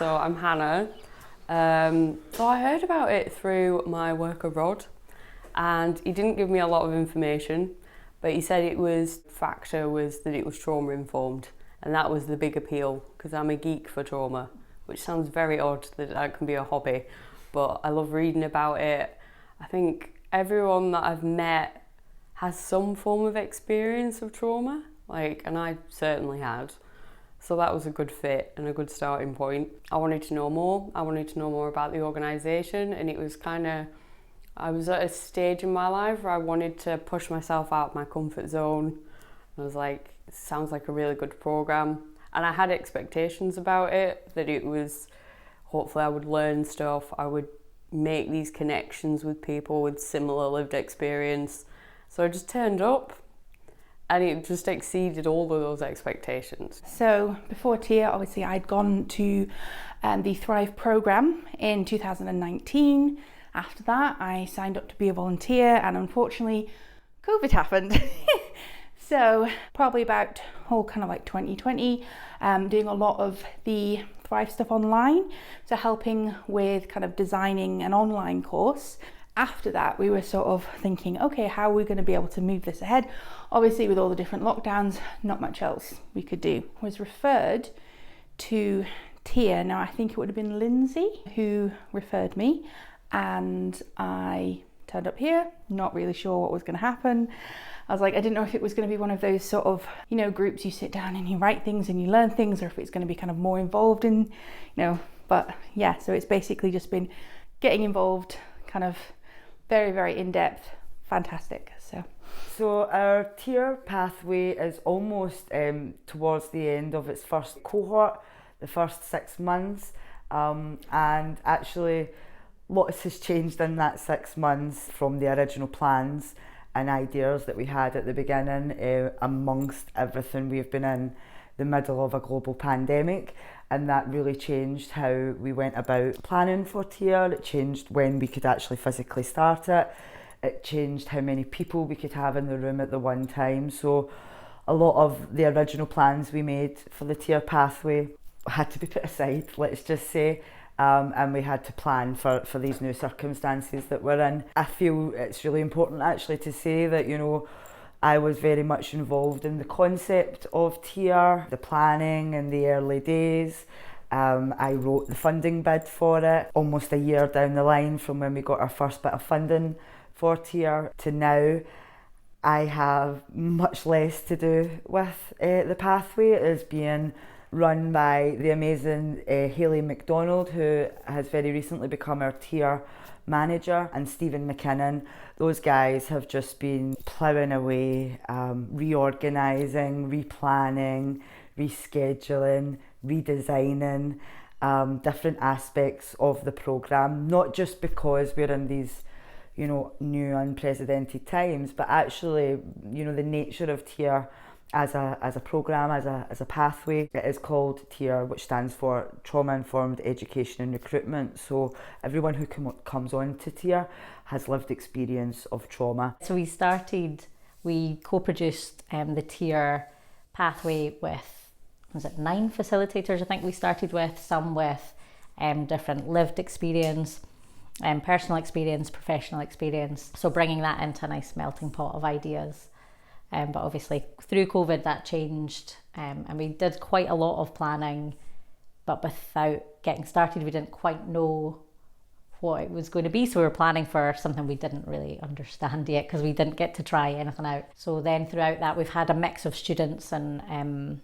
So I'm Hannah. So I heard about it through my worker Rod, and he didn't give me a lot of information, but he said it was that it was trauma informed, and that was the big appeal because I'm a geek for trauma, which sounds very odd that can be a hobby, but I love reading about it. I think everyone that I've met has some form of experience of trauma, and I certainly had. So that was a good fit and a good starting point. I wanted to know more. I wanted to know more about the organisation, and it was I was at a stage in my life where I wanted to push myself out of my comfort zone. I was like, it sounds like a really good programme. And I had expectations about it, that it was, hopefully I would learn stuff, I would make these connections with people with similar lived experience. So I just turned up, and it just exceeded all of those expectations. So before TIA, obviously I'd gone to the Thrive programme in 2019. After that, I signed up to be a volunteer, and unfortunately, COVID happened. So probably about 2020, doing a lot of the Thrive stuff online. So helping with kind of designing an online course. After that, we were sort of thinking, okay, how are we going to be able to move this ahead? Obviously, with all the different lockdowns, not much else we could do. I was referred to TIA. Now, I think it would have been Lindsay who referred me, and I turned up here, not really sure what was going to happen. I didn't know if it was going to be one of those sort of, groups you sit down and you write things and you learn things, or if it's going to be kind of more involved in, but yeah, so it's basically just been getting involved, kind of very, very in-depth, fantastic. So our tier pathway is almost towards the end of its first cohort, the first 6 months, and actually lots has changed in that 6 months from the original plans and ideas that we had at the beginning. Amongst everything, we've been in the middle of a global pandemic, and that really changed how we went about planning for TIA. It changed when we could actually physically start it. It changed how many people we could have in the room at the one time. So a lot of the original plans we made for the TIA pathway had to be put aside, let's just say, and we had to plan for these new circumstances that we're in. I feel it's really important actually to say that, I was very much involved in the concept of TIA, the planning in the early days. I wrote the funding bid for it almost a year down the line from when we got our first bit of funding for TIA to now. I have much less to do with the pathway. It is being run by the amazing Hayley McDonald, who has very recently become our TIA manager, and Stephen McKinnon. Those guys have just been ploughing away, reorganising, replanning, rescheduling, redesigning different aspects of the programme, not just because we're in these new unprecedented times, but actually the nature of TIA as a programme, as a pathway. It is called TIA, which stands for Trauma Informed Education and Recruitment. So everyone who comes on to TIA has lived experience of trauma. So we co-produced the TIA pathway with, 9 facilitators I think we started with, some with different lived experience, personal experience, professional experience. So bringing that into a nice melting pot of ideas. But obviously through COVID that changed, and we did quite a lot of planning, but without getting started we didn't quite know what it was going to be, so we were planning for something we didn't really understand yet because we didn't get to try anything out. So then throughout that we've had a mix of students and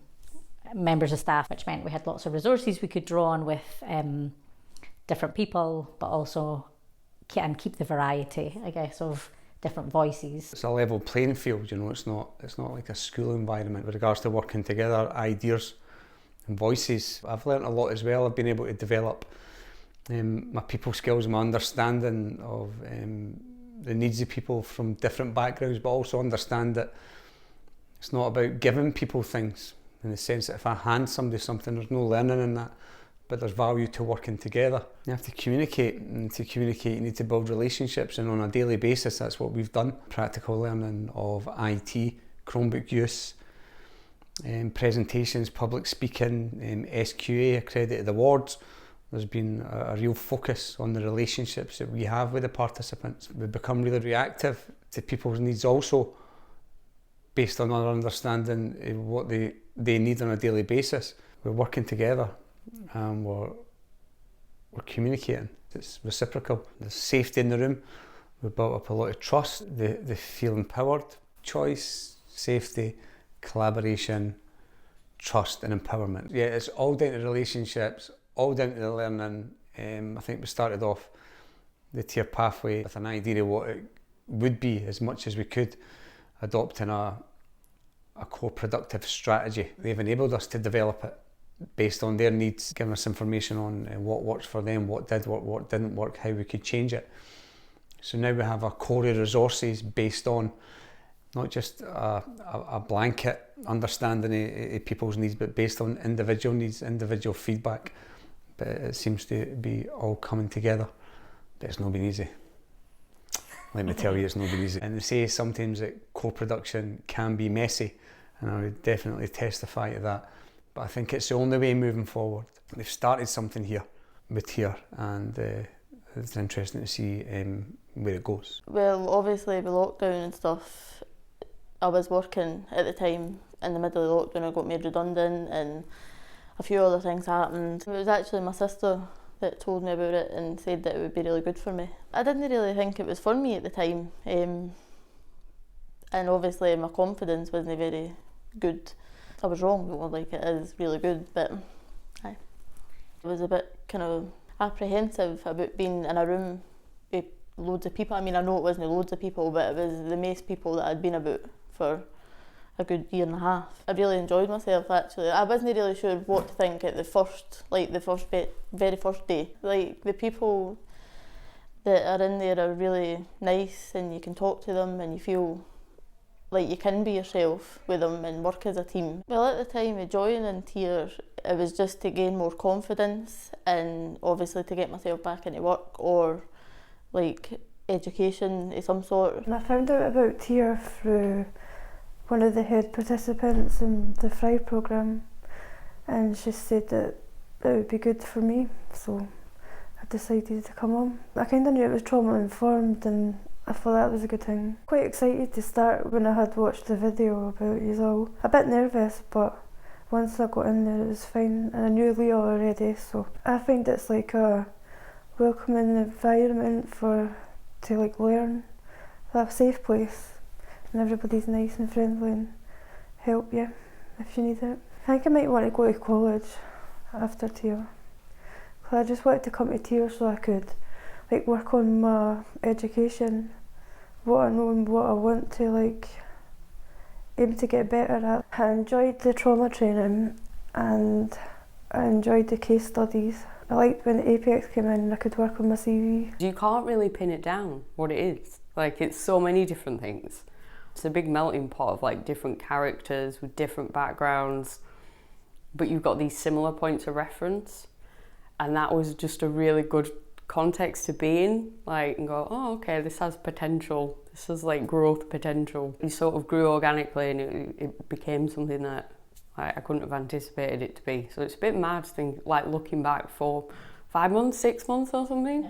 members of staff, which meant we had lots of resources we could draw on with different people, but also keep the variety, I guess, of different voices. It's a level playing field, it's not like a school environment with regards to working together, ideas and voices. I've learnt a lot as well. I've been able to develop my people skills, my understanding of the needs of people from different backgrounds, but also understand that it's not about giving people things, in the sense that if I hand somebody something, there's no learning in that, but there's value to working together. You have to communicate, and to communicate you need to build relationships, and on a daily basis that's what we've done. Practical learning of IT, Chromebook use, presentations, public speaking, SQA accredited awards, There's been a real focus on the relationships that we have with the participants. We become really reactive to people's needs also, based on our understanding of what they need on a daily basis. We're working together and we're communicating. It's reciprocal. There's safety in the room. We've built up a lot of trust. They feel empowered. Choice, safety, collaboration, trust and empowerment. Yeah, it's all down to relationships, all down to the learning. I think we started off the tier pathway with an idea of what it would be, as much as we could, adopting a core productive strategy. They've enabled us to develop it based on their needs, giving us information on what works for them, what did work, what didn't work, how we could change it. So now we have a core of resources based on not just a blanket understanding of people's needs, but based on individual needs, individual feedback. But it seems to be all coming together. But it's not been easy. Let me tell you, it's not been easy. And they say sometimes that co-production can be messy, and I would definitely testify to that. But I think it's the only way moving forward. They've started something here with here, and it's interesting to see where it goes. Well, obviously with lockdown and stuff, I was working at the time. In the middle of lockdown I got made redundant and a few other things happened. It was actually my sister that told me about it and said that it would be really good for me. I didn't really think it was for me at the time, and obviously my confidence wasn't very good. I was wrong, like it is really good, but I was a bit kind of apprehensive about being in a room with loads of people. I mean, I know it wasn't loads of people, but it was the most people that I'd been about for a good year and a half. I really enjoyed myself actually. I wasn't really sure what to think at the very first day. Like the people that are in there are really nice and you can talk to them and you feel like you can be yourself with them and work as a team. Well, at the time of joining TIER, it was just to gain more confidence and obviously to get myself back into work or like education of some sort. I found out about TIER through one of the head participants in the Thrive programme, and she said that it would be good for me, so I decided to come on. I kind of knew it was trauma informed and I thought that was a good thing. Quite excited to start when I had watched the video about you all. A bit nervous, but once I got in there it was fine, and I knew Leah already, so I find it's like a welcoming environment to learn, a safe place, and everybody's nice and friendly and help you if you need it. I think I might want to go to college after TIER. I just wanted to come to TIER so I could work on my education, what I know and what I want to aim to get better at. I enjoyed the trauma training and I enjoyed the case studies. I liked when Apex came in and I could work on my CV. You can't really pin it down what it is. It's so many different things. It's a big melting pot of different characters with different backgrounds, but you've got these similar points of reference, and that was just a really good context to be in, and go, oh, okay, this has potential. This has growth potential. It sort of grew organically, and it became something that I couldn't have anticipated it to be. So it's a bit mad to think, looking back for 5 months, 6 months or something. Yeah.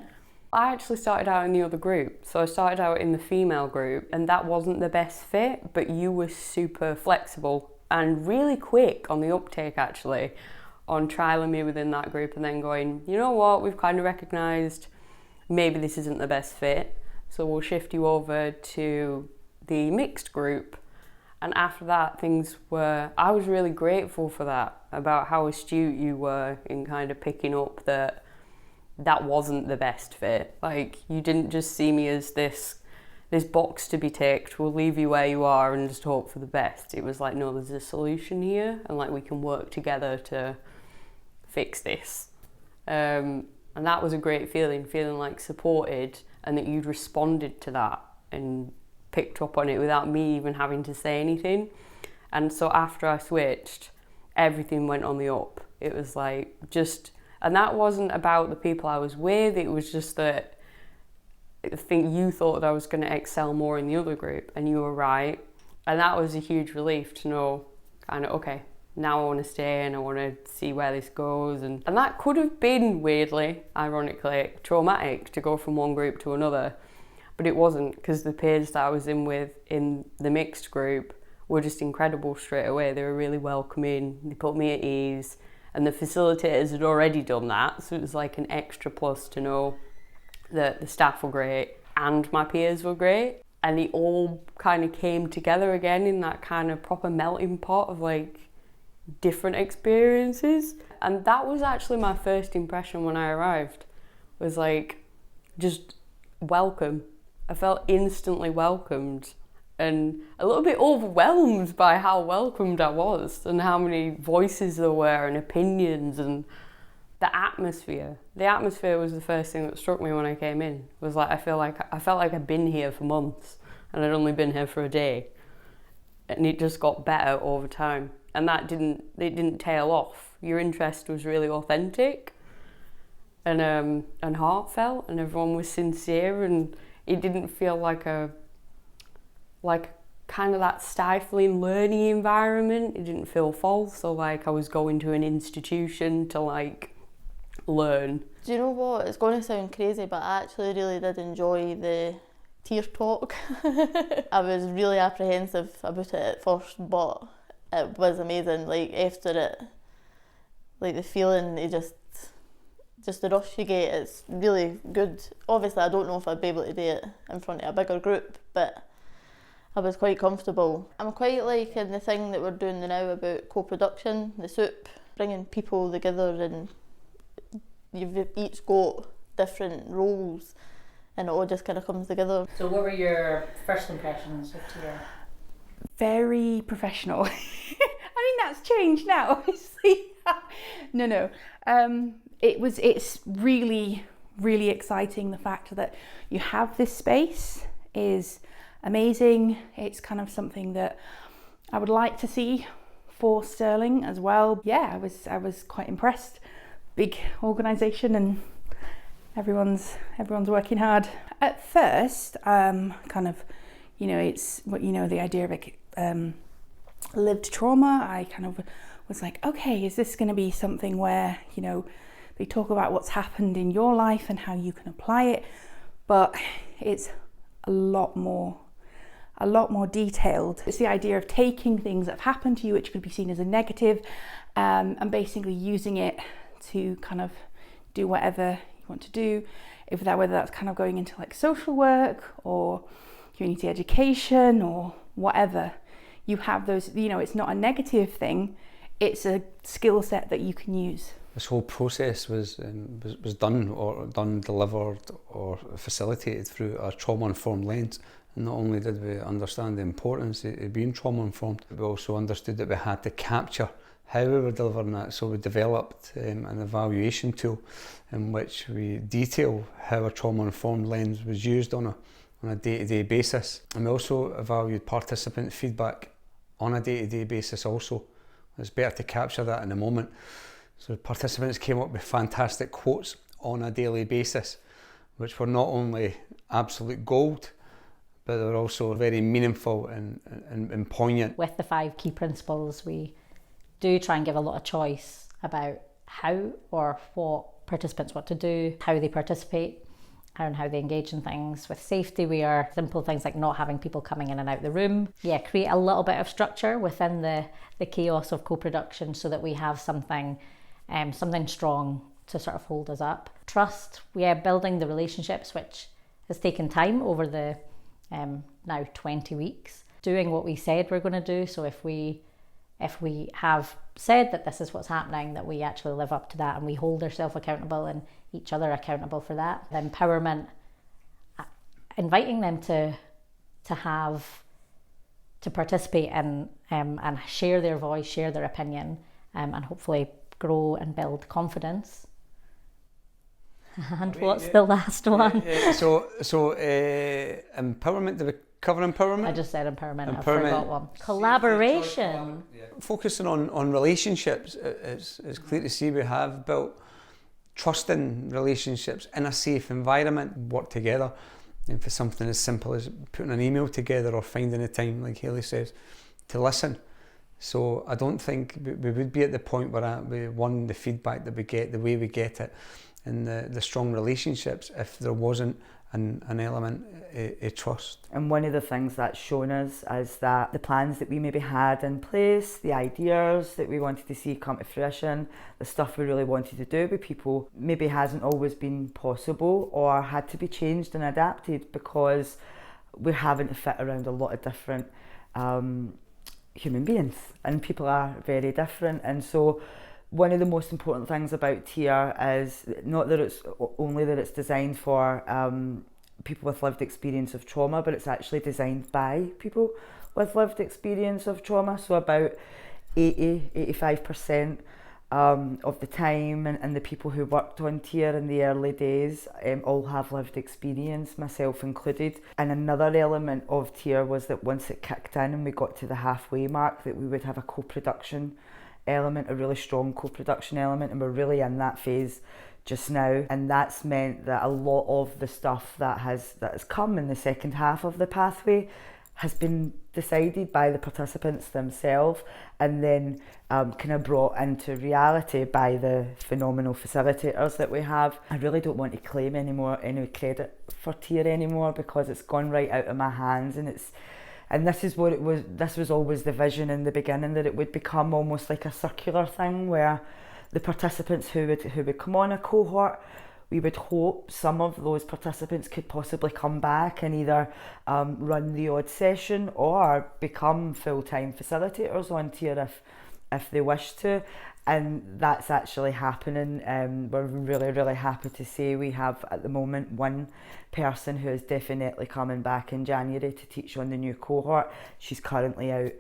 I actually started out in the other group. So I started out in the female group, and that wasn't the best fit, but you were super flexible and really quick on the uptake actually, on trialling me within that group and then going, you know what, we've kind of recognised maybe this isn't the best fit, so we'll shift you over to the mixed group. And after that, I was really grateful for that, about how astute you were in kind of picking up that wasn't the best fit. You didn't just see me as this box to be ticked, we'll leave you where you are and just hope for the best. It was no, there's a solution here, and we can work together to fix this. And that was a great feeling supported, and that you'd responded to that and picked up on it without me even having to say anything. And so after I switched, everything went on the up. It was and that wasn't about the people I was with, it was just that I think you thought that I was going to excel more in the other group, and you were right. And that was a huge relief to know, okay, now I want to stay and I want to see where this goes. And that could have been, weirdly, ironically, traumatic to go from one group to another. But it wasn't, because the peers that I was in with in the mixed group were just incredible straight away. They were really welcoming, they put me at ease, and the facilitators had already done that, so it was like an extra plus to know that the staff were great and my peers were great. And it all kind of came together again in that kind of proper melting pot of like different experiences. And that was actually my first impression when I arrived, was like just welcome. I felt instantly welcomed and a little bit overwhelmed by how welcomed I was and how many voices there were and opinions, and the atmosphere. The atmosphere was the first thing that struck me when I came in. It was like I felt like I'd been here for months and I'd only been here for a day, and it just got better over time. And it didn't tail off. Your interest was really authentic and heartfelt, and everyone was sincere, and it didn't feel like kind of that stifling learning environment. It didn't feel false, or like I was going to an institution to like learn. Do you know what? It's going to sound crazy, but I actually really did enjoy the tier talk. I was really apprehensive about it at first, but it was amazing. Like after it, like the feeling, just the rush you get, it's really good. Obviously, I don't know if I'd be able to do it in front of a bigger group, but I was quite comfortable. I'm quite liking the thing that we're doing now about co-production, the soup, bringing people together, and you've each got different roles and it all just kind of comes together. So what were your first impressions of tier? Very professional. I mean, that's changed now, obviously. No. It's really, really exciting. The fact that you have this space is amazing. It's kind of something that I would like to see for Stirling as well. Yeah, I was quite impressed. Big organisation and everyone's working hard. At first, kind of, it's what the idea of lived trauma. I kind of was like, okay, is this going to be something where they talk about what's happened in your life and how you can apply it? But it's a lot more detailed. It's the idea of taking things that have happened to you, which could be seen as a negative, and basically using it to kind of do whatever you want to do. Whether that's kind of going into like social work or community education or whatever, you have those. It's not a negative thing; it's a skill set that you can use. This whole process was done, delivered, or facilitated through a trauma-informed lens. And not only did we understand the importance of being trauma-informed, we also understood that we had to capture how we were delivering that. So we developed an evaluation tool in which we detail how a trauma-informed lens was used on a day-to-day basis. And we also evaluated participant feedback on a day-to-day basis also. It's better to capture that in a moment. So participants came up with fantastic quotes on a daily basis, which were not only absolute gold, but they were also very meaningful and poignant. With the 5 key principles, we do try and give a lot of choice about how or what participants want to do, how they participate, and how they engage in things. With safety, we are simple things like not having people coming in and out the room. Yeah, create a little bit of structure within the chaos of co-production so that we have something strong to sort of hold us up. Trust, we are building the relationships, which has taken time over the now 20 weeks. Doing what we said we're going to do, so if we have said that this is what's happening, that we actually live up to that and we hold ourselves accountable and each other accountable for that. The empowerment, inviting them to participate and share their voice, share their opinion, and hopefully grow and build confidence. And what's the last one? So empowerment, did we cover empowerment? I just said empowerment. I forgot one. Collaboration. Focusing on relationships, it's clear to see we have built trusting relationships in a safe environment, work together. And for something as simple as putting an email together or finding a time, like Hayley says, to listen So I don't think we would be at the point where the feedback that we get, the way we get it, and the strong relationships, if there wasn't an element of trust. And one of the things that's shown us is that the plans that we maybe had in place, the ideas that we wanted to see come to fruition, the stuff we really wanted to do with people maybe hasn't always been possible or had to be changed and adapted because we're having to fit around a lot of different human beings, and people are very different. And so one of the most important things about TIER is not that it's only that it's designed for people with lived experience of trauma, but it's actually designed by people with lived experience of trauma. So about 85% of the time, and the people who worked on TIER in the early days all have lived experience, myself included. And another element of TIER was that once it kicked in and we got to the halfway mark, that we would have a co-production element, a really strong co-production element, and we're really in that phase just now. And that's meant that a lot of the stuff that has come in the second half of the pathway has been decided by the participants themselves, and then kind of brought into reality by the phenomenal facilitators that we have. I really don't want to claim any credit for TIER anymore, because it's gone right out of my hands, and this is what it was. This was always the vision in the beginning, that it would become almost like a circular thing where the participants who would come on a cohort, we would hope some of those participants could possibly come back and either run the odd session or become full-time facilitators on TIER if they wish to. And that's actually happening. We're really, really happy to say we have at the moment one person who is definitely coming back in January to teach on the new cohort. She's currently out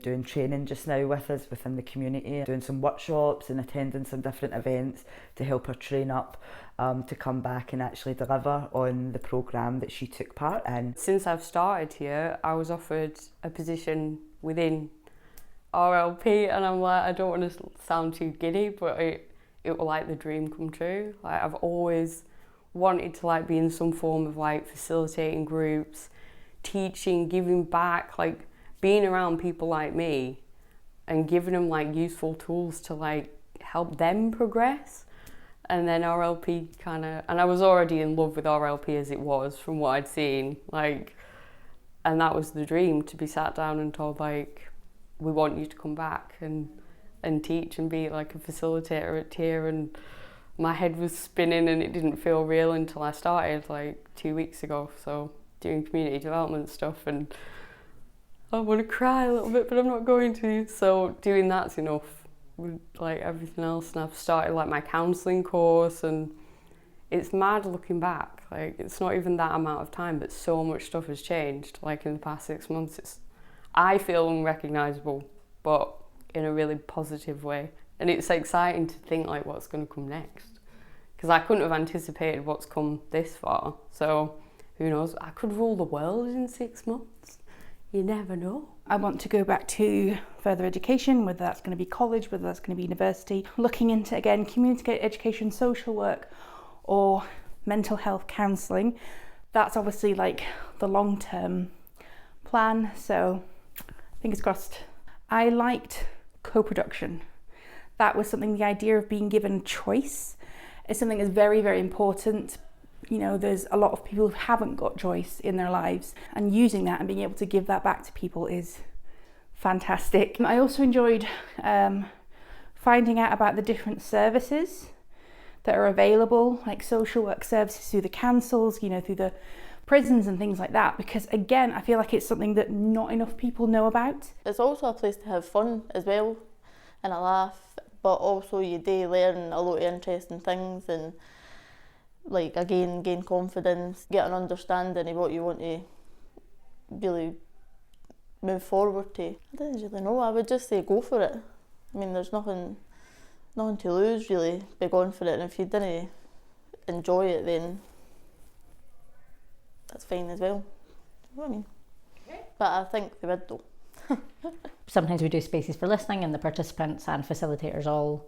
doing training just now with us within the community, doing some workshops and attending some different events to help her train up to come back and actually deliver on the programme that she took part in. Since I've started here, I was offered a position within RLP, and I'm like, I don't want to sound too giddy, but it was like the dream come true. Like, I've always wanted to like be in some form of like facilitating groups, teaching, giving back, like being around people like me and giving them like useful tools to like help them progress. And then RLP and I was already in love with RLP as it was from what I'd seen, like, and that was the dream, to be sat down and told like, we want you to come back and teach and be like a facilitator at TIER. And my head was spinning and it didn't feel real until I started like 2 weeks ago. So doing community development stuff, and I want to cry a little bit, but I'm not going to. So doing that's enough with like everything else. And I've started like my counselling course, and it's mad looking back. Like, it's not even that amount of time, but so much stuff has changed. Like in the past 6 months, I feel unrecognisable, but in a really positive way. And it's exciting to think like what's going to come next, because I couldn't have anticipated what's come this far. So who knows, I could rule the world in 6 months. You never know. I want to go back to further education, whether that's going to be college, whether that's going to be university, looking into, again, community education, social work, or mental health counselling. That's obviously like the long-term plan, so fingers crossed. I liked co-production. That was something, the idea of being given choice is something that's very, very important. You know, there's a lot of people who haven't got choice in their lives, and using that and being able to give that back to people is fantastic. I also enjoyed finding out about the different services that are available, like social work services through the councils, you know, through the prisons and things like that, because again, I feel like it's something that not enough people know about. It's also a place to have fun as well and a laugh, but also you do learn a lot of interesting things, and like again, gain confidence, get an understanding of what you want to really move forward to. I don't really know, I would just say go for it. I mean, there's nothing to lose really, be going for it, and if you didn't enjoy it, then that's fine as well. You know what I mean? Okay. But I think they would though. Sometimes we do spaces for listening, and the participants and facilitators all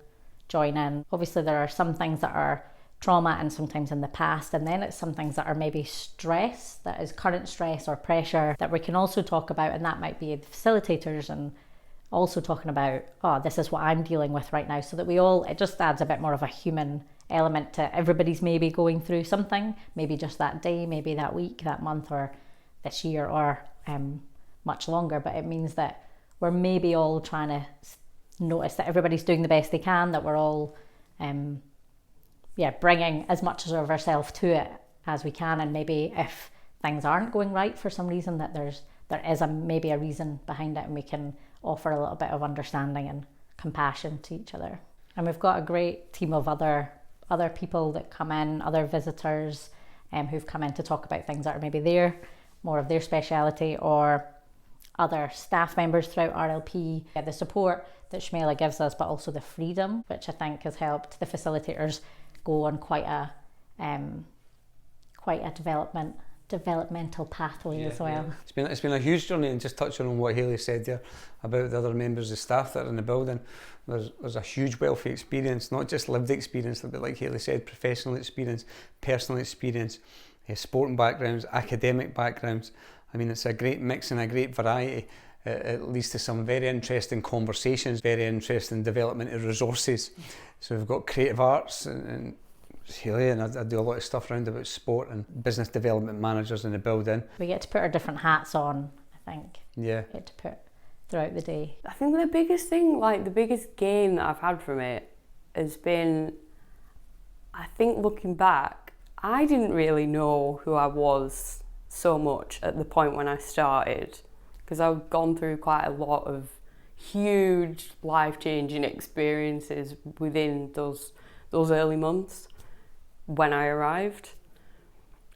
join in. Obviously there are some things that are trauma and sometimes in the past, and then it's some things that are maybe stress, that is current stress or pressure, that we can also talk about, and that might be the facilitators and also talking about, oh, this is what I'm dealing with right now, so that it just adds a bit more of a human element to everybody's maybe going through something, maybe just that day, maybe that week, that month, or this year, or much longer. But it means that we're maybe all trying to notice that everybody's doing the best they can, that we're all bringing as much of ourselves to it as we can. And maybe if things aren't going right for some reason, that there is maybe a reason behind it, and we can offer a little bit of understanding and compassion to each other. And we've got a great team of other people that come in, other visitors who've come in to talk about things that are maybe more of their speciality, or other staff members throughout RLP. The support that Shumela gives us, but also the freedom, which I think has helped the facilitators go on quite a developmental pathway as well. Yeah. It's been a huge journey, and just touching on what Hayley said there about the other members of staff that are in the building, there's a huge wealth of experience, not just lived experience, but like Hayley said, professional experience, personal experience, sporting backgrounds, academic backgrounds. I mean, it's a great mix and a great variety. It leads to some very interesting conversations, very interesting development of resources. So we've got creative arts and Hayley, and I do a lot of stuff around about sport and business development managers in the building. We get to put our different hats on, I think. Yeah. We get to put throughout the day. I think the biggest thing, like the biggest gain that I've had from it has been, I think looking back, I didn't really know who I was so much at the point when I started, because I've gone through quite a lot of huge life-changing experiences within those early months when I arrived.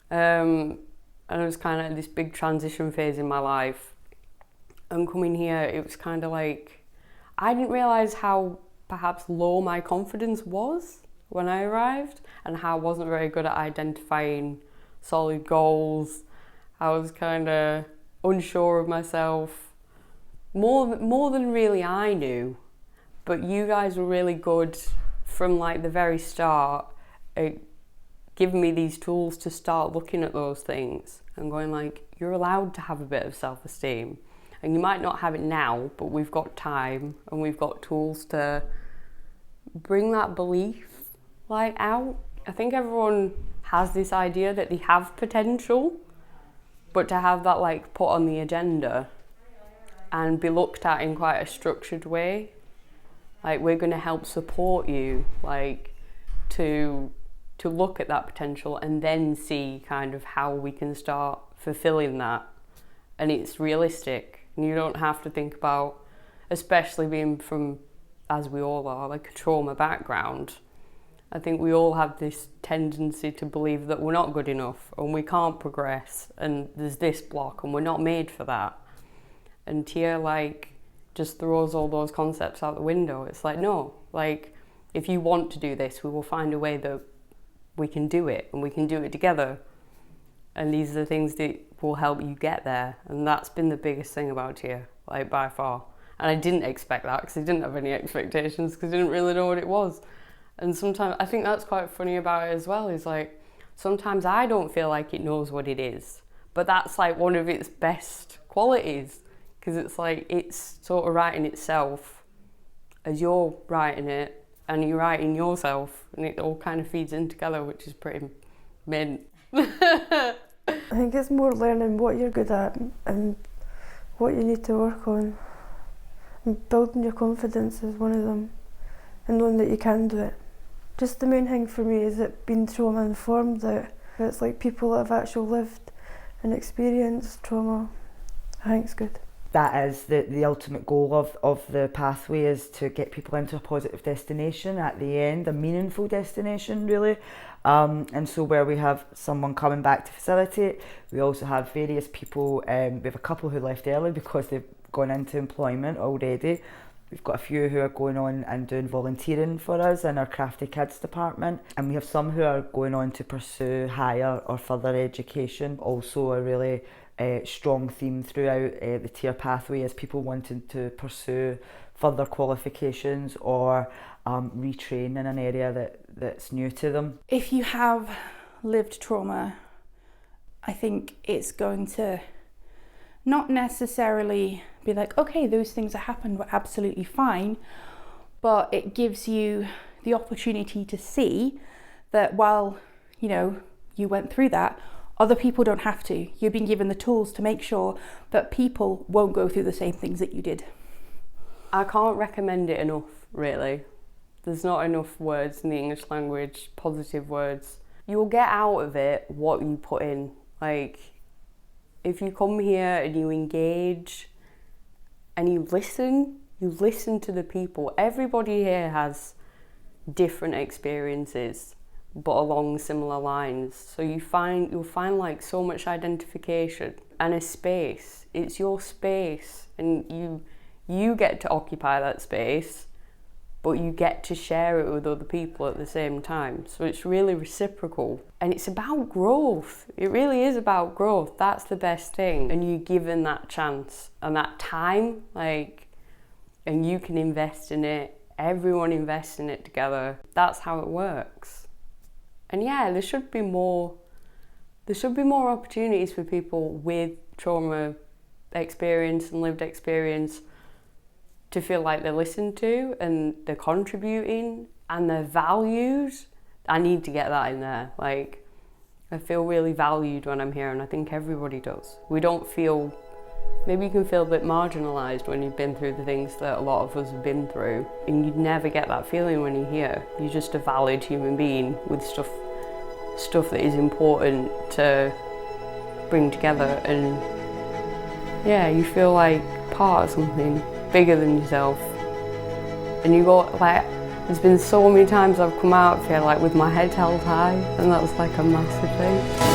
And it was kind of this big transition phase in my life. And coming here, it was kind of like, I didn't realise how perhaps low my confidence was when I arrived, and how I wasn't very good at identifying solid goals. I was kind of unsure of myself, more than really I knew. But you guys were really good from like the very start at giving me these tools to start looking at those things and going like, you're allowed to have a bit of self-esteem. And you might not have it now, but we've got time and we've got tools to bring that belief like out. I think everyone has this idea that they have potential, but to have that like put on the agenda and be looked at in quite a structured way, like we're going to help support you, like to look at that potential and then see kind of how we can start fulfilling that. And it's realistic, and you don't have to think about, especially being from, as we all are, like a trauma background. I think we all have this tendency to believe that we're not good enough and we can't progress, and there's this block and we're not made for that. And Tia like just throws all those concepts out the window. It's like, no, like if you want to do this, we will find a way that we can do it, and we can do it together. And these are the things that will help you get there. And that's been the biggest thing about Tia, like by far. And I didn't expect that, because I didn't have any expectations, because I didn't really know what it was. And sometimes I think that's quite funny about it as well, is like sometimes I don't feel like it knows what it is, but that's like one of its best qualities, because it's like it's sort of writing itself as you're writing it, and you're writing yourself, and it all kind of feeds in together, which is pretty mint. I think it's more learning what you're good at and what you need to work on. And building your confidence is one of them, and knowing that you can do it. Just the main thing for me is it being trauma informed, that it's like people that have actually lived and experienced trauma. I think it's good. That is the ultimate goal of the pathway, is to get people into a positive destination at the end, a meaningful destination really. And so where we have someone coming back to facilitate, we also have various people, we have a couple who left early because they've gone into employment already. We've got a few who are going on and doing volunteering for us in our Crafty Kids department, and we have some who are going on to pursue higher or further education. Also a really strong theme throughout the Tia pathway is people wanting to pursue further qualifications or retrain in an area that's new to them. If you have lived trauma, I think it's going to Not necessarily be like, okay, those things that happened were absolutely fine, but it gives you the opportunity to see that while, you know, you went through that, other people don't have to. You've been given the tools to make sure that people won't go through the same things that you did. I can't recommend it enough, really. There's not enough words in the English language, positive words. You'll get out of it what you put in. Like, if you come here and you engage and you listen to the people. Everybody here has different experiences, but along similar lines. So you'll find like so much identification and a space. It's your space, and you get to occupy that space, but you get to share it with other people at the same time. So it's really reciprocal, and it's about growth. It really is about growth. That's the best thing. And you're given that chance and that time, like, and you can invest in it. Everyone invests in it together. That's how it works. And yeah, there should be more opportunities for people with trauma experience and lived experience to feel like they're listened to and they're contributing and they're valued. I need to get that in there. Like, I feel really valued when I'm here, and I think everybody does. We don't feel, maybe you can feel a bit marginalised when you've been through the things that a lot of us have been through, and you'd never get that feeling when you're here. You're just a valid human being with stuff that is important to bring together, and yeah, you feel like part of something bigger than yourself. And you go, like, there's been so many times I've come out of here like with my head held high, and that's like a massive thing.